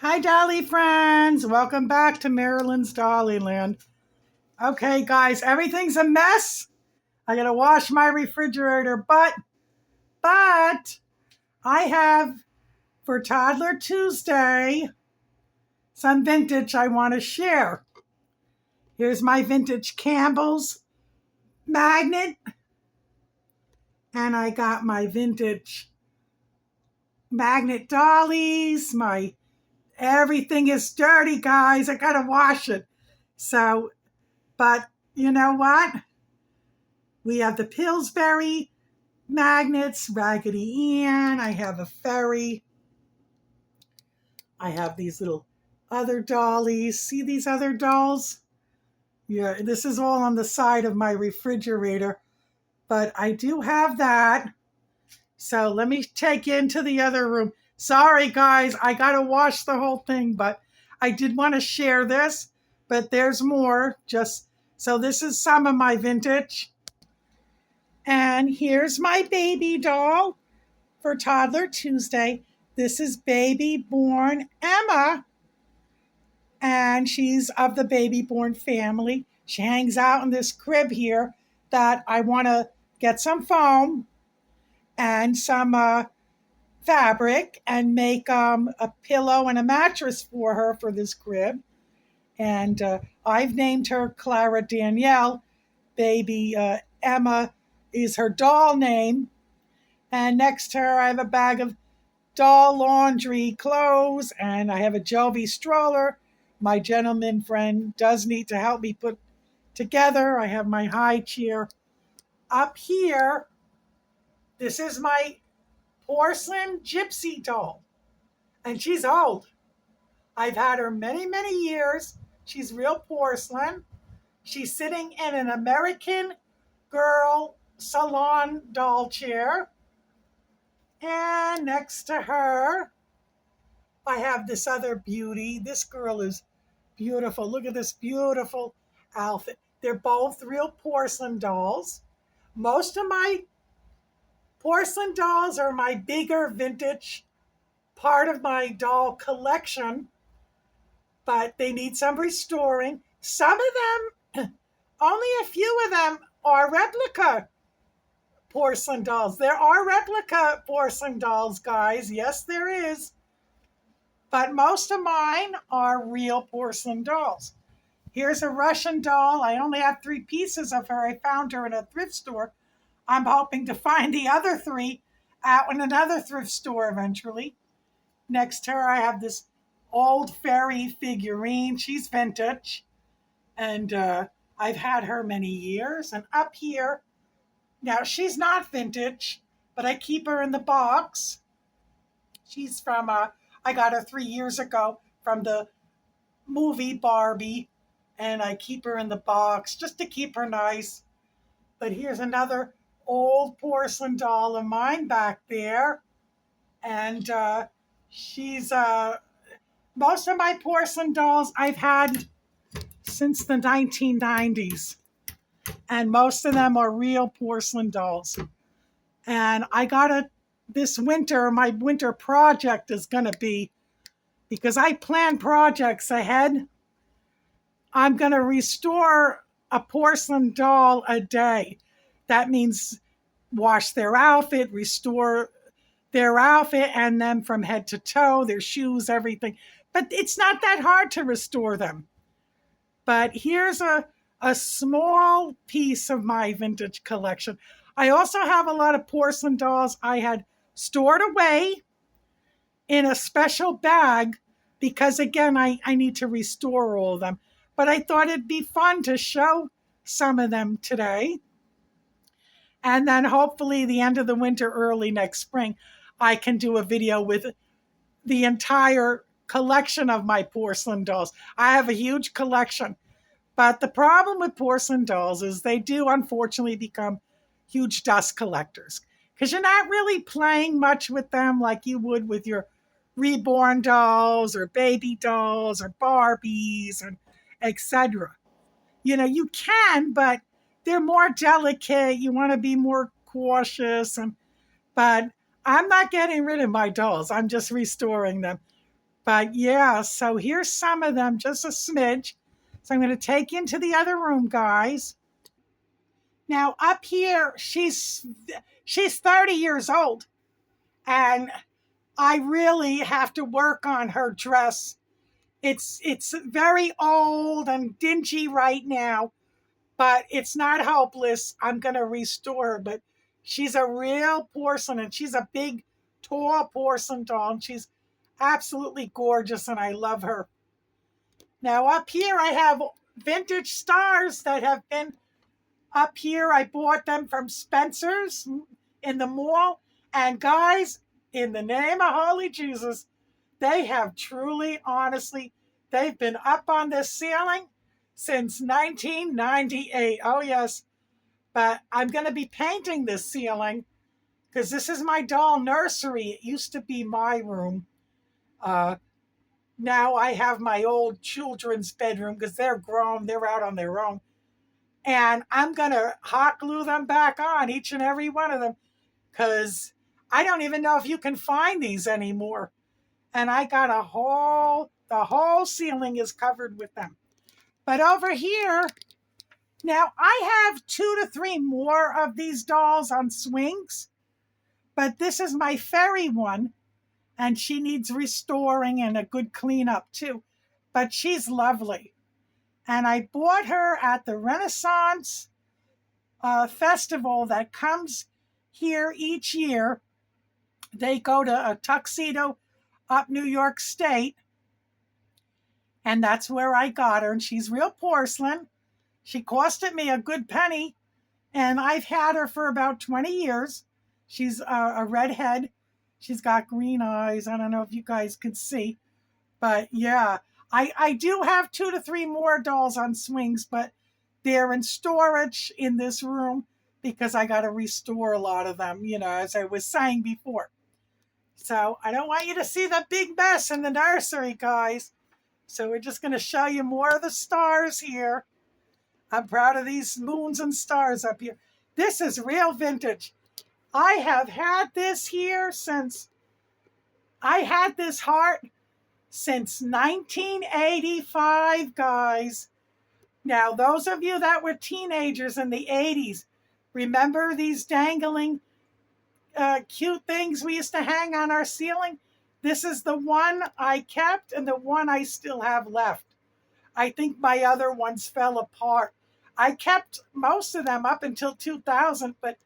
Hi, Dolly friends. Welcome back to Maryland's Dollyland. Okay, guys, everything's a mess. I gotta wash my refrigerator, but I have for Toddler Tuesday some vintage I want to share. Here's my vintage Campbell's magnet, and I got my vintage magnet dollies. My everything is dirty, guys. I gotta wash it. So, but you know what? We have the Pillsbury magnets, Raggedy Ann. I have a fairy. I have these little other dollies. See these other dolls? Yeah, this is all on the side of my refrigerator, but I do have that. So let me take you into the other room. Sorry, guys, I got to wash the whole thing, but I did want to share this, but there's more. So this is some of my vintage. And here's my baby doll for Toddler Tuesday. This is baby born Emma, and she's of the baby born family. She hangs out in this crib here that I want to get some foam and some fabric and make a pillow and a mattress for her for this crib. And I've named her Clara Danielle. Baby Emma is her doll name. And next to her, I have a bag of doll laundry clothes, and I have a Jovi stroller. My gentleman friend does need to help me put together. I have my high chair up here. This is my porcelain gypsy doll, and she's old. I've had her many, many years. She's real porcelain. She's sitting in an American Girl salon doll chair. And next to her, I have this other beauty. This girl is beautiful. Look at this beautiful outfit. They're both real porcelain dolls. Most of my porcelain dolls are my bigger vintage part of my doll collection, but they need some restoring. Some of them, only a few of them are replica porcelain dolls. There are replica porcelain dolls, guys. Yes, there is. But most of mine are real porcelain dolls. Here's a Russian doll. I only have 3 pieces of her. I found her in a thrift store. I'm hoping to find the other 3 out in another thrift store eventually. Next to her, I have this old fairy figurine. She's vintage. And I've had her many years. And up here, now, she's not vintage, but I keep her in the box. She's from, I got her 3 years ago from the movie Barbie, and I keep her in the box just to keep her nice. But here's another old porcelain doll of mine back there. And she's, most of my porcelain dolls I've had since the 1990s. And most of them are real porcelain dolls. And I got this winter, my winter project is going to be, because I plan projects ahead, I'm going to restore a porcelain doll a day. That means wash their outfit, restore their outfit, and then from head to toe, their shoes, everything. But it's not that hard to restore them. But here's a small piece of my vintage collection. I also have a lot of porcelain dolls I had stored away in a special bag because, again, I need to restore all of them. But I thought it'd be fun to show some of them today. And then hopefully the end of the winter, early next spring, I can do a video with the entire collection of my porcelain dolls. I have a huge collection. But the problem with porcelain dolls is they do unfortunately become huge dust collectors because you're not really playing much with them like you would with your reborn dolls or baby dolls or Barbies and etc. You know, you can, but they're more delicate. You want to be more cautious. But I'm not getting rid of my dolls. I'm just restoring them. But yeah, so here's some of them, just a smidge. So I'm going to take you into the other room, guys. Now up here, she's 30 years old, and I really have to work on her dress. It's very old and dingy right now, but it's not hopeless. I'm going to restore her, but she's a real porcelain, and she's a big, tall porcelain doll, and she's absolutely gorgeous, and I love her. Now up here I have vintage stars that have been up here. I bought them from Spencer's in the mall. And guys, in the name of Holy Jesus, they have truly, honestly, they've been up on this ceiling since 1998. Oh, yes. But I'm going to be painting this ceiling because this is my doll nursery. It used to be my room. Uh, Now I have my old children's bedroom because they're grown. They're out on their own. And I'm going to hot glue them back on, each and every one of them, because I don't even know if you can find these anymore. And I got the whole ceiling is covered with them. But over here, now I have 2 to 3 more of these dolls on swings, but this is my fairy one, and she needs restoring and a good cleanup too. But she's lovely. And I bought her at the Renaissance festival that comes here each year. They go to a Tuxedo up New York State, and that's where I got her. And she's real porcelain. She costed me a good penny, and I've had her for about 20 years. She's a redhead. She's got green eyes. I don't know if you guys can see, but yeah, I do have 2 to 3 more dolls on swings, but they're in storage in this room because I got to restore a lot of them, as I was saying before. So I don't want you to see the big mess in the nursery, guys. So we're just going to show you more of the stars here. I'm proud of these moons and stars up here. This is real vintage. I have had this here since, I had this heart since 1985, guys. Now, those of you that were teenagers in the 80s, remember these dangling cute things we used to hang on our ceiling? This is the one I kept and the one I still have left. I think my other ones fell apart. I kept most of them up until 2000, but,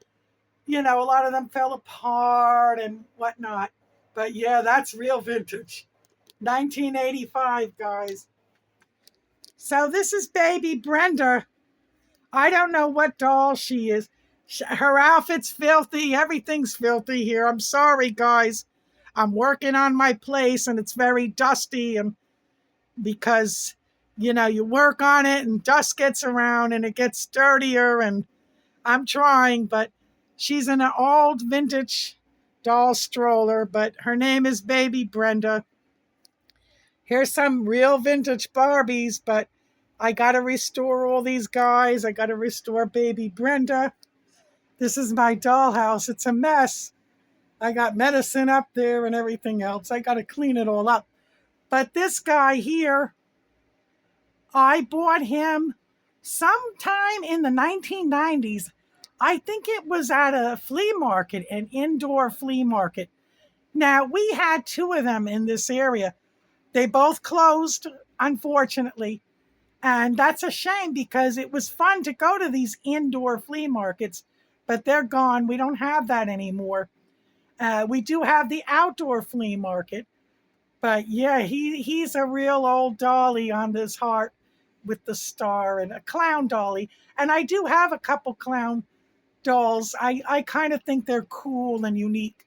a lot of them fell apart and whatnot. But yeah, that's real vintage. 1985, guys. So this is baby Brenda. I don't know what doll she is. Her outfit's filthy. Everything's filthy here. I'm sorry, guys. I'm working on my place and it's very dusty, and because, you work on it and dust gets around and it gets dirtier, and I'm trying, but she's in an old vintage doll stroller, but her name is baby Brenda. Here's some real vintage Barbies, but I got to restore all these guys. I got to restore baby Brenda. This is my dollhouse. It's a mess. I got medicine up there and everything else. I got to clean it all up. But this guy here, I bought him sometime in the 1990s. I think it was at a flea market, an indoor flea market. Now, we had 2 of them in this area. They both closed, unfortunately. And that's a shame because it was fun to go to these indoor flea markets, but they're gone. We don't have that anymore. We do have the outdoor flea market. But yeah, he's a real old dolly on this heart with the star, and a clown dolly. And I do have a couple clown dolls. I kind of think they're cool and unique.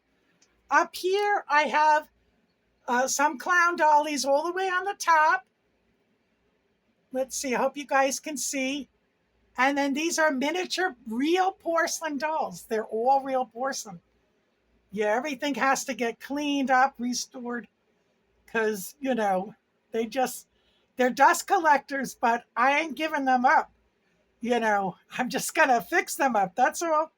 Up here, I have some clown dollies all the way on the top. Let's see, I hope you guys can see. And then these are miniature real porcelain dolls. They're all real porcelain. Yeah, everything has to get cleaned up, restored, because, they're dust collectors, but I ain't giving them up. I'm just going to fix them up. That's all.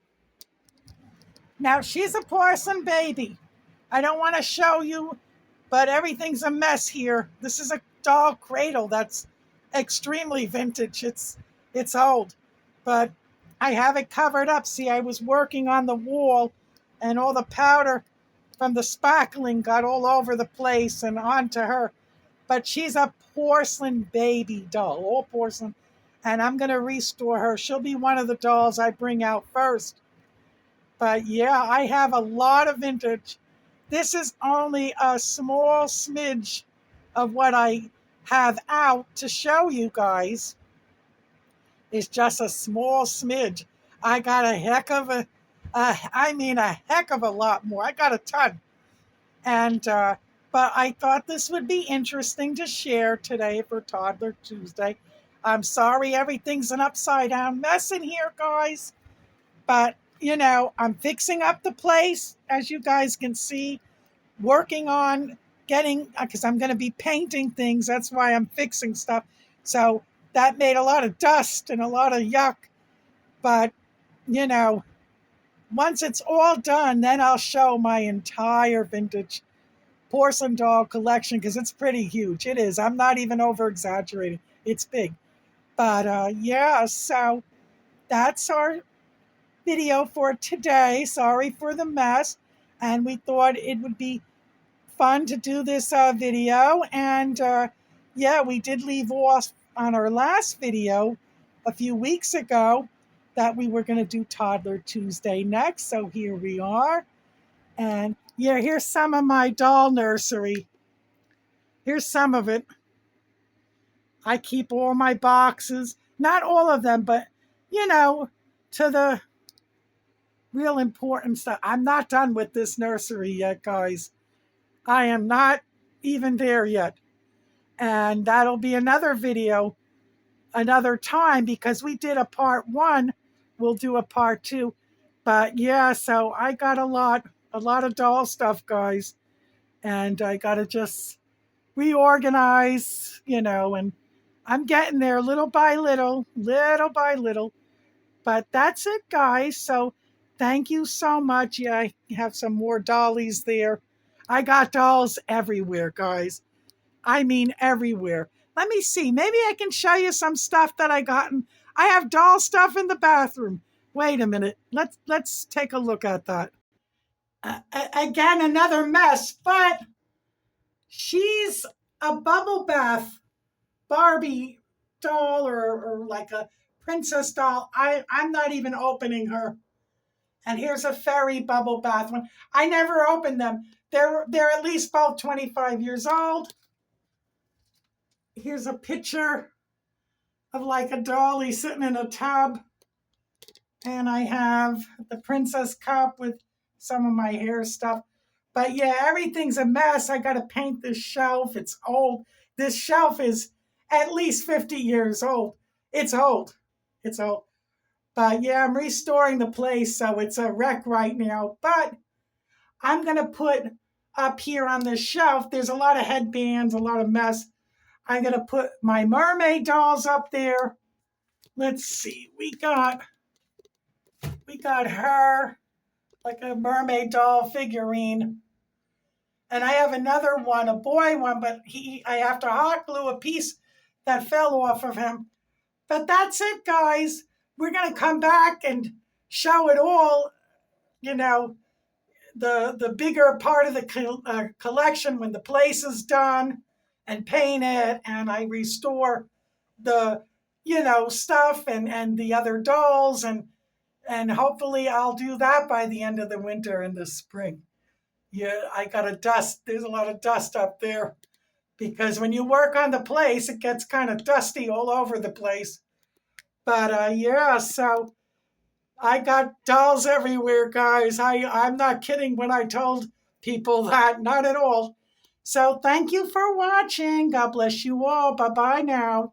Now, she's a porcelain baby. I don't want to show you but everything's a mess here. This is a doll cradle that's extremely vintage. It's old, but I have it covered up. See, I was working on the wall, and all the powder from the spackling got all over the place and onto her. But she's a porcelain baby doll, all porcelain, and I'm going to restore her. She'll be one of the dolls I bring out first. But yeah, I have a lot of vintage. This is only a small smidge of what I have out to show you guys. It's just a small smidge. I got a heck of a heck of a lot more. I got a ton. And, but I thought this would be interesting to share today for Toddler Tuesday. I'm sorry everything's an upside down mess in here, guys. But, I'm fixing up the place, as you guys can see, working on getting, because I'm going to be painting things. That's why I'm fixing stuff. So that made a lot of dust and a lot of yuck. But, once it's all done, then I'll show my entire vintage porcelain doll collection, because it's pretty huge. It is. I'm not even over exaggerating. It's big. But yeah, so that's our video for today. Sorry for the mess. And we thought it would be fun to do this video. And yeah, we did leave off on our last video a few weeks ago that we were going to do Toddler Tuesday next. So here we are. And yeah, here's some of my doll nursery. Here's some of it. I keep all my boxes. Not all of them, but, to the real important stuff. I'm not done with this nursery yet, guys. I am not even there yet. And that'll be another video another time, because we did a part 1. We'll do a part 2. But yeah, so I got a lot of doll stuff, guys. And I got to just reorganize, and I'm getting there little by little. But that's it, guys. So thank you so much. Yeah, I have some more dollies there. I got dolls everywhere, guys. I mean everywhere. Let me see. Maybe I can show you some stuff that I got. I have doll stuff in the bathroom. Wait a minute. Let's take a look at that. Again, another mess, but she's a bubble bath Barbie doll, or like a princess doll. I'm not even opening her. And here's a fairy bubble bath one. I never opened them. They're at least about 25 years old. Here's a picture of like a dolly sitting in a tub. And I have the princess cup with some of my hair stuff. But yeah, everything's a mess. I got to paint this shelf. It's old. This shelf is at least 50 years old. It's old. It's old. But yeah, I'm restoring the place, so it's a wreck right now. But I'm going to put up here on this shelf, there's a lot of headbands, a lot of mess. I'm going to put my mermaid dolls up there. Let's see. We got her, like a mermaid doll figurine. And I have another one, a boy one, but I have to hot glue a piece that fell off of him. But that's it, guys. We're going to come back and show it all, the bigger part of the collection when the place is done, and paint it, and I restore the, stuff and the other dolls, and hopefully I'll do that by the end of the winter and the spring. Yeah, I got to dust. There's a lot of dust up there, because when you work on the place, it gets kind of dusty all over the place. But yeah, so I got dolls everywhere, guys. I'm not kidding when I told people that, not at all. So thank you for watching. God bless you all. Bye-bye now.